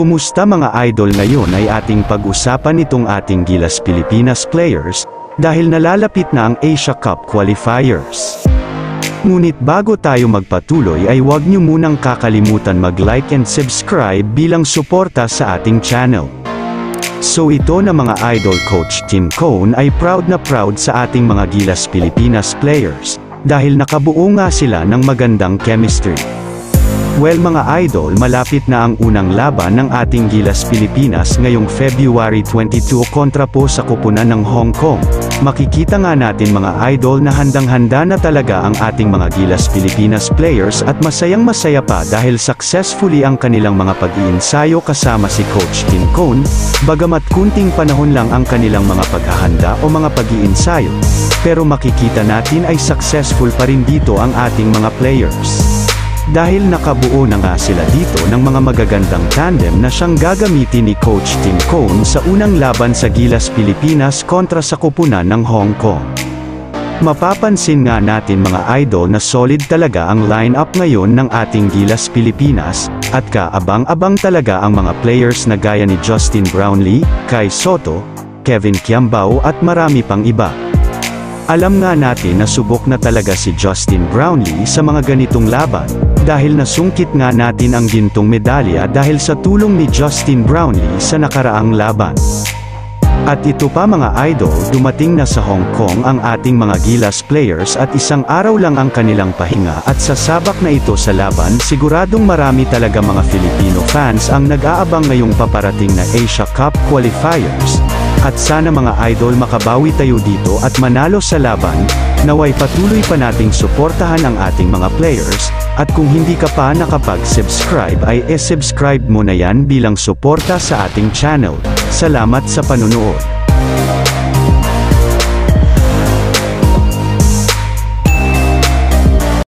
Kumusta mga idol, ngayon ay ating pag-usapan itong ating Gilas Pilipinas players, dahil nalalapit na ang Asia Cup qualifiers. Ngunit bago tayo magpatuloy ay huwag niyo munang kakalimutan mag-like and subscribe bilang suporta sa ating channel. So ito na mga idol, Coach Tim Cone ay proud na proud sa ating mga Gilas Pilipinas players, dahil nakabuo nga sila ng magandang chemistry. Well mga idol, malapit na ang unang laban ng ating Gilas Pilipinas ngayong February 22 kontra po sa koponan ng Hong Kong. Makikita nga natin mga idol na handang-handa na talaga ang ating mga Gilas Pilipinas players at masayang-masaya pa dahil successfully ang kanilang mga pag-iinsayo kasama si Coach Tim Cone, bagamat kunting panahon lang ang kanilang mga paghahanda o mga pag-iinsayo, pero makikita natin ay successful pa rin dito ang ating mga players. Dahil nakabuo na nga sila dito ng mga magagandang tandem na siyang gagamitin ni Coach Tim Cone sa unang laban sa Gilas Pilipinas kontra sa koponan ng Hong Kong. Mapapansin nga natin mga idol na solid talaga ang lineup ngayon ng ating Gilas Pilipinas, at kaabang-abang talaga ang mga players na gaya ni Justin Brownlee, Kai Sotto, Kevin Kiambao at marami pang iba. Alam nga natin na subok na talaga si Justin Brownlee sa mga ganitong laban, dahil nasungkit nga natin ang gintong medalya dahil sa tulong ni Justin Brownlee sa nakaraang laban. At ito pa mga idol, dumating na sa Hong Kong ang ating mga Gilas players at isang araw lang ang kanilang pahinga, at sa sabak na ito sa laban siguradong marami talaga mga Filipino fans ang nag-aabang ngayong paparating na Asia Cup qualifiers. At sana mga idol makabawi tayo dito at manalo sa laban, naway patuloy pa nating suportahan ang ating mga players, at kung hindi ka pa nakapag-subscribe ay subscribe mo na yan bilang suporta sa ating channel. Salamat sa panunood.